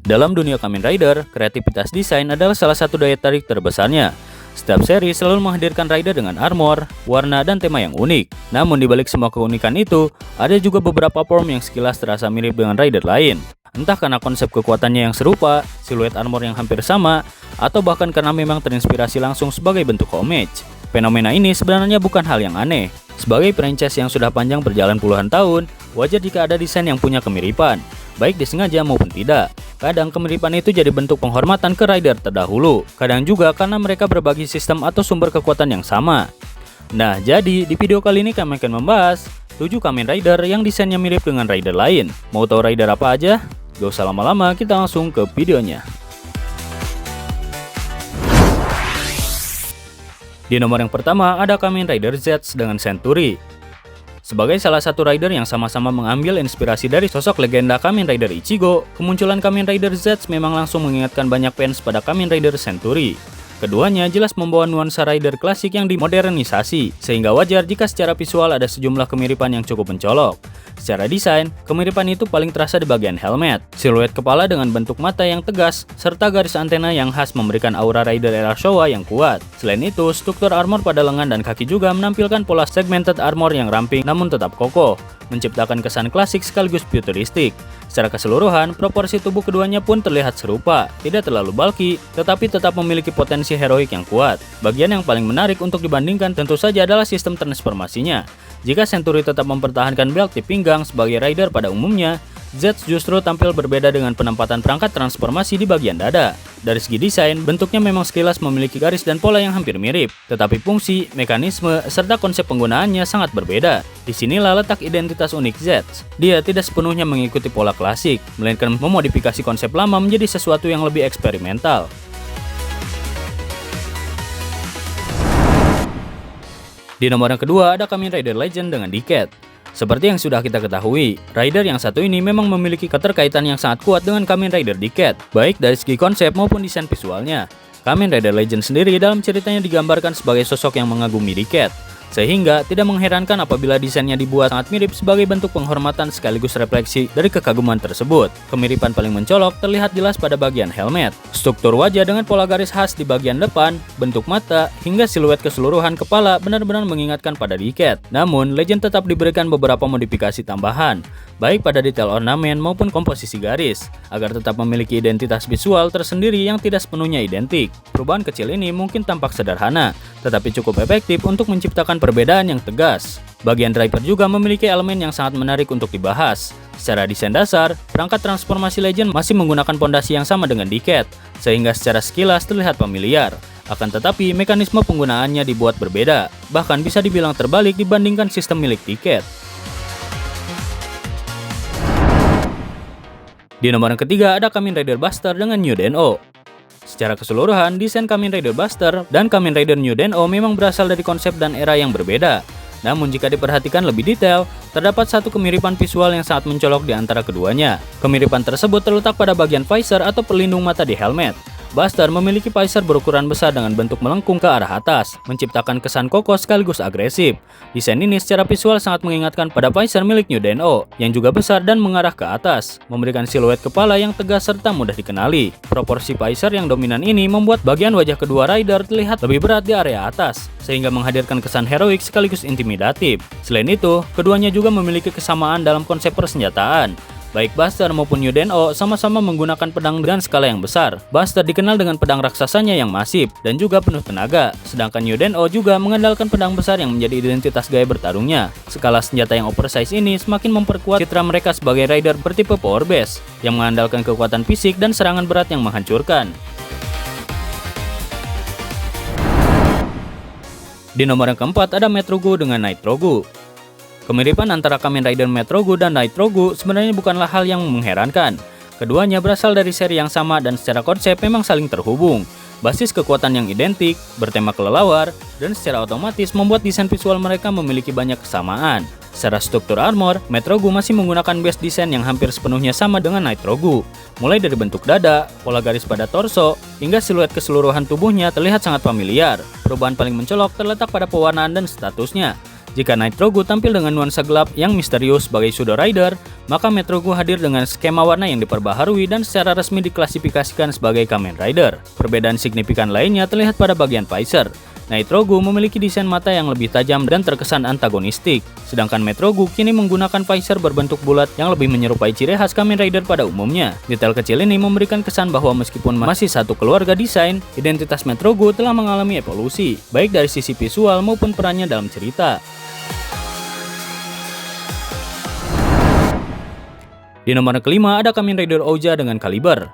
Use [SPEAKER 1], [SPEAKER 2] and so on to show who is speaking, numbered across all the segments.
[SPEAKER 1] Dalam dunia Kamen Rider, kreativitas desain adalah salah satu daya tarik terbesarnya. Setiap seri selalu menghadirkan rider dengan armor, warna, dan tema yang unik. Namun dibalik semua keunikan itu, ada juga beberapa form yang sekilas terasa mirip dengan rider lain. Entah karena konsep kekuatannya yang serupa, siluet armor yang hampir sama, atau bahkan karena memang terinspirasi langsung sebagai bentuk homage. Fenomena ini sebenarnya bukan hal yang aneh. Sebagai franchise yang sudah panjang berjalan puluhan tahun, wajar jika ada desain yang punya kemiripan, baik disengaja maupun tidak. Kadang kemiripan itu jadi bentuk penghormatan ke rider terdahulu, kadang juga karena mereka berbagi sistem atau sumber kekuatan yang sama. Nah, jadi di video kali ini kami akan membahas 7 Kamen Rider yang desainnya mirip dengan rider lain. Mau tahu rider apa aja? Gak usah lama-lama, kita langsung ke videonya. Di nomor yang pertama ada Kamen Rider Z dengan Century. Sebagai salah satu rider yang sama-sama mengambil inspirasi dari sosok legenda Kamen Rider Ichigo, kemunculan Kamen Rider Z memang langsung mengingatkan banyak fans pada Kamen Rider Century. Keduanya jelas membawa nuansa rider klasik yang dimodernisasi, sehingga wajar jika secara visual ada sejumlah kemiripan yang cukup mencolok. Secara desain, kemiripan itu paling terasa di bagian helmet, siluet kepala dengan bentuk mata yang tegas, serta garis antena yang khas memberikan aura rider era Showa yang kuat. Selain itu, struktur armor pada lengan dan kaki juga menampilkan pola segmented armor yang ramping namun tetap kokoh, menciptakan kesan klasik sekaligus futuristik. Secara keseluruhan, proporsi tubuh keduanya pun terlihat serupa, tidak terlalu bulky, tetapi tetap memiliki potensi heroik yang kuat. Bagian yang paling menarik untuk dibandingkan tentu saja adalah sistem transformasinya. Jika Century tetap mempertahankan belt di pinggang sebagai rider pada umumnya, Z justru tampil berbeda dengan penempatan perangkat transformasi di bagian dada. Dari segi desain, bentuknya memang sekilas memiliki garis dan pola yang hampir mirip, tetapi fungsi, mekanisme, serta konsep penggunaannya sangat berbeda. Disinilah letak identitas unik Z. Dia tidak sepenuhnya mengikuti pola klasik, melainkan memodifikasi konsep lama menjadi sesuatu yang lebih eksperimental. Di nomor yang kedua ada Kamen Rider Legend dengan Decade. Seperti yang sudah kita ketahui, rider yang satu ini memang memiliki keterkaitan yang sangat kuat dengan Kamen Rider Decade, baik dari segi konsep maupun desain visualnya. Kamen Rider Legend sendiri dalam ceritanya digambarkan sebagai sosok yang mengagumi Decade, sehingga tidak mengherankan apabila desainnya dibuat sangat mirip sebagai bentuk penghormatan sekaligus refleksi dari kekaguman tersebut. Kemiripan paling mencolok terlihat jelas pada bagian helmet. Struktur wajah dengan pola garis khas di bagian depan, bentuk mata, hingga siluet keseluruhan kepala benar-benar mengingatkan pada Decade. Namun, Legend tetap diberikan beberapa modifikasi tambahan, baik pada detail ornamen maupun komposisi garis, agar tetap memiliki identitas visual tersendiri yang tidak sepenuhnya identik. Perubahan kecil ini mungkin tampak sederhana, tetapi cukup efektif untuk menciptakan perbedaan yang tegas. Bagian driver juga memiliki elemen yang sangat menarik untuk dibahas. Secara desain dasar, perangkat transformasi Legend masih menggunakan pondasi yang sama dengan Decade, sehingga secara sekilas terlihat familiar. Akan tetapi, mekanisme penggunaannya dibuat berbeda, bahkan bisa dibilang terbalik dibandingkan sistem milik Decade. Di nomor yang ketiga ada Kamen Rider Buster dengan New Den-O. Secara keseluruhan, desain Kamen Rider Buster dan Kamen Rider New Den-O memang berasal dari konsep dan era yang berbeda. Namun jika diperhatikan lebih detail, terdapat satu kemiripan visual yang sangat mencolok di antara keduanya. Kemiripan tersebut terletak pada bagian visor atau pelindung mata di helmet. Buster memiliki visor berukuran besar dengan bentuk melengkung ke arah atas, menciptakan kesan kokoh sekaligus agresif. Desain ini secara visual sangat mengingatkan pada visor milik New Den-O, yang juga besar dan mengarah ke atas, memberikan siluet kepala yang tegas serta mudah dikenali. Proporsi visor yang dominan ini membuat bagian wajah kedua rider terlihat lebih berat di area atas, sehingga menghadirkan kesan heroik sekaligus intimidatif. Selain itu, keduanya juga memiliki kesamaan dalam konsep persenjataan. Baik Buster maupun New Den-O sama-sama menggunakan pedang dengan skala yang besar. Buster dikenal dengan pedang raksasanya yang masif dan juga penuh tenaga, sedangkan New Den-O juga mengandalkan pedang besar yang menjadi identitas gaya bertarungnya. Skala senjata yang oversize ini semakin memperkuat citra mereka sebagai rider bertipe power base, yang mengandalkan kekuatan fisik dan serangan berat yang menghancurkan. Di nomor yang keempat ada Metrogu dengan Nightrogu. Kemiripan antara Kamen Rider Metrogu dan Nightrogu sebenarnya bukanlah hal yang mengherankan. Keduanya berasal dari seri yang sama dan secara konsep memang saling terhubung. Basis kekuatan yang identik, bertema kelelawar, dan secara otomatis membuat desain visual mereka memiliki banyak kesamaan. Secara struktur armor, Metrogu masih menggunakan base design yang hampir sepenuhnya sama dengan Nightrogu. Mulai dari bentuk dada, pola garis pada torso, hingga siluet keseluruhan tubuhnya terlihat sangat familiar. Perubahan paling mencolok terletak pada pewarnaan dan statusnya. Jika Nitrogu tampil dengan nuansa gelap yang misterius sebagai pseudo rider, maka Metrogu hadir dengan skema warna yang diperbaharui dan secara resmi diklasifikasikan sebagai Kamen Rider. Perbedaan signifikan lainnya terlihat pada bagian visor. Nitrogu memiliki desain mata yang lebih tajam dan terkesan antagonistik, sedangkan Metrogu kini menggunakan visor berbentuk bulat yang lebih menyerupai ciri khas Kamen Rider pada umumnya. Detail kecil ini memberikan kesan bahwa meskipun masih satu keluarga desain, identitas Metrogu telah mengalami evolusi, baik dari sisi visual maupun perannya dalam cerita. Di nomor kelima ada Kamen Rider Ouja dengan Kaliber.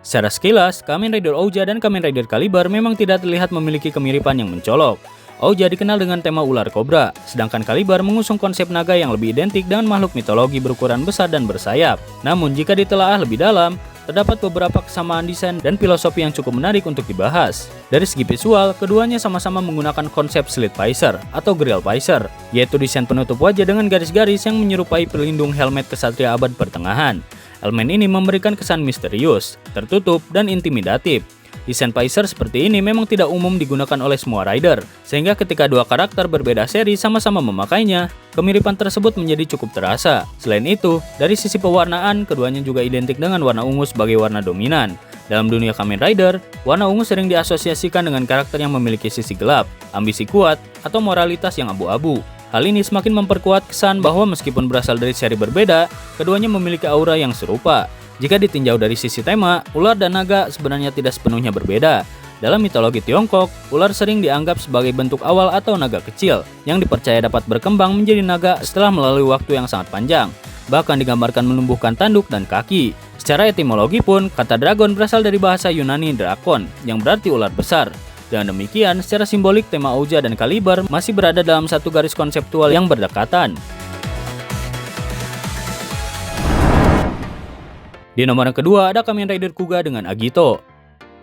[SPEAKER 1] Secara sekilas, Kamen Rider Ouja dan Kamen Rider Kaliber memang tidak terlihat memiliki kemiripan yang mencolok. Ouja dikenal dengan tema ular kobra, sedangkan Kaliber mengusung konsep naga yang lebih identik dengan makhluk mitologi berukuran besar dan bersayap. Namun jika ditelaah lebih dalam, terdapat beberapa kesamaan desain dan filosofi yang cukup menarik untuk dibahas. Dari segi visual, keduanya sama-sama menggunakan konsep slit visor atau grill visor, yaitu desain penutup wajah dengan garis-garis yang menyerupai pelindung helmet kesatria abad pertengahan. Elemen ini memberikan kesan misterius, tertutup, dan intimidatif. Desain visor seperti ini memang tidak umum digunakan oleh semua rider, sehingga ketika dua karakter berbeda seri sama-sama memakainya, kemiripan tersebut menjadi cukup terasa. Selain itu, dari sisi pewarnaan, keduanya juga identik dengan warna ungu sebagai warna dominan. Dalam dunia Kamen Rider, warna ungu sering diasosiasikan dengan karakter yang memiliki sisi gelap, ambisi kuat, atau moralitas yang abu-abu. Hal ini semakin memperkuat kesan bahwa meskipun berasal dari seri berbeda, keduanya memiliki aura yang serupa. Jika ditinjau dari sisi tema, ular dan naga sebenarnya tidak sepenuhnya berbeda. Dalam mitologi Tiongkok, ular sering dianggap sebagai bentuk awal atau naga kecil, yang dipercaya dapat berkembang menjadi naga setelah melalui waktu yang sangat panjang. Bahkan digambarkan menumbuhkan tanduk dan kaki. Secara etimologi pun, kata dragon berasal dari bahasa Yunani drakon, yang berarti ular besar. Dengan demikian, secara simbolik tema Ouja dan Kaliber masih berada dalam satu garis konseptual yang berdekatan. Di nomor yang kedua ada Kamen Rider Kuga dengan Agito.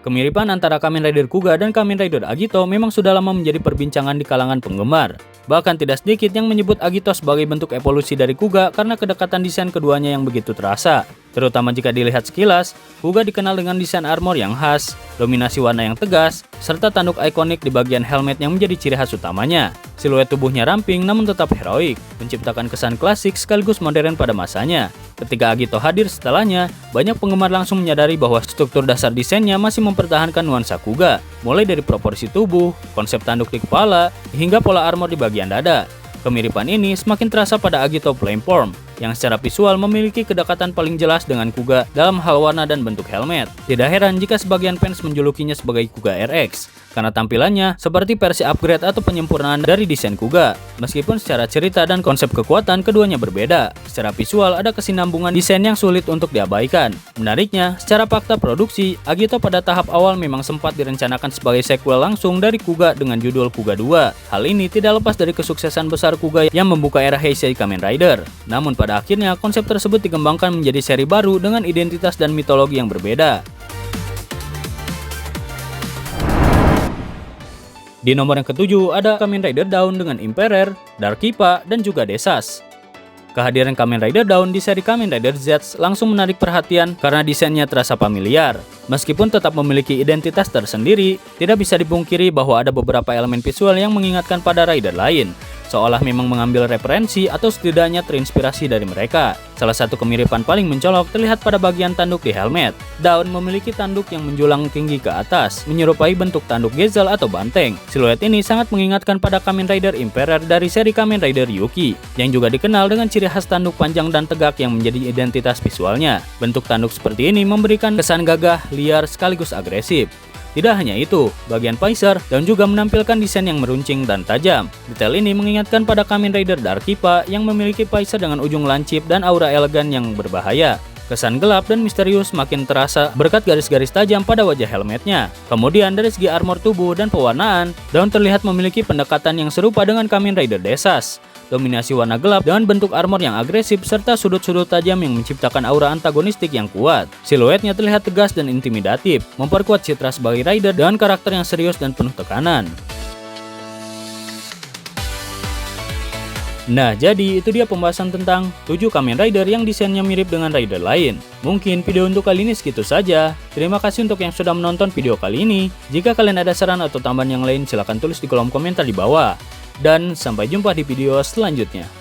[SPEAKER 1] Kemiripan antara Kamen Rider Kuga dan Kamen Rider Agito memang sudah lama menjadi perbincangan di kalangan penggemar. Bahkan tidak sedikit yang menyebut Agito sebagai bentuk evolusi dari Kuga karena kedekatan desain keduanya yang begitu terasa. Terutama jika dilihat sekilas, Kuga dikenal dengan desain armor yang khas, dominasi warna yang tegas, serta tanduk ikonik di bagian helmet yang menjadi ciri khas utamanya. Siluet tubuhnya ramping namun tetap heroik, menciptakan kesan klasik sekaligus modern pada masanya. Ketika Agito hadir setelahnya, banyak penggemar langsung menyadari bahwa struktur dasar desainnya masih mempertahankan nuansa Kuga, mulai dari proporsi tubuh, konsep tanduk di kepala, hingga pola armor di bagian dada. Kemiripan ini semakin terasa pada Agito Flameform, yang secara visual memiliki kedekatan paling jelas dengan Kuga dalam hal warna dan bentuk helmet. Tidak heran jika sebagian fans menjulukinya sebagai Kuga RX, karena tampilannya seperti versi upgrade atau penyempurnaan dari desain Kuga. Meskipun secara cerita dan konsep kekuatan keduanya berbeda, secara visual ada kesinambungan desain yang sulit untuk diabaikan. Menariknya, secara fakta produksi, Agito pada tahap awal memang sempat direncanakan sebagai sequel langsung dari Kuga dengan judul Kuga 2. Hal ini tidak lepas dari kesuksesan besar Kuga yang membuka era Heisei Kamen Rider. Namun pada akhirnya konsep tersebut dikembangkan menjadi seri baru dengan identitas dan mitologi yang berbeda. Di nomor yang ketujuh ada Kamen Rider Dawn dengan Emperor, Dark Kippa, dan juga Desas. Kehadiran Kamen Rider Dawn di seri Kamen Rider Z langsung menarik perhatian karena desainnya terasa familiar. Meskipun tetap memiliki identitas tersendiri, tidak bisa dipungkiri bahwa ada beberapa elemen visual yang mengingatkan pada rider lain, seolah memang mengambil referensi atau setidaknya terinspirasi dari mereka. Salah satu kemiripan paling mencolok terlihat pada bagian tanduk di helmet. Dawn memiliki tanduk yang menjulang tinggi ke atas, menyerupai bentuk tanduk Gezel atau banteng. Siluet ini sangat mengingatkan pada Kamen Rider Emperor dari seri Kamen Rider Yuki, yang juga dikenal dengan ciri khas tanduk panjang dan tegak yang menjadi identitas visualnya. Bentuk tanduk seperti ini memberikan kesan gagah, liar, sekaligus agresif. Tidak hanya itu, bagian visor dan juga menampilkan desain yang meruncing dan tajam. Detail ini mengingatkan pada Kamen Rider Dark Kippa yang memiliki visor dengan ujung lancip dan aura elegan yang berbahaya. Kesan gelap dan misterius makin terasa berkat garis-garis tajam pada wajah helmetnya. Kemudian dari segi armor tubuh dan pewarnaan, Dawn terlihat memiliki pendekatan yang serupa dengan Kamen Rider Desas. Dominasi warna gelap dengan bentuk armor yang agresif serta sudut-sudut tajam yang menciptakan aura antagonistik yang kuat. Siluetnya terlihat tegas dan intimidatif, memperkuat citra sebagai rider dengan karakter yang serius dan penuh tekanan. Nah, jadi itu dia pembahasan tentang 7 Kamen Rider yang desainnya mirip dengan rider lain. Mungkin video untuk kali ini segitu saja. Terima kasih untuk yang sudah menonton video kali ini. Jika kalian ada saran atau tambahan yang lain, silahkan tulis di kolom komentar di bawah. Dan sampai jumpa di video selanjutnya.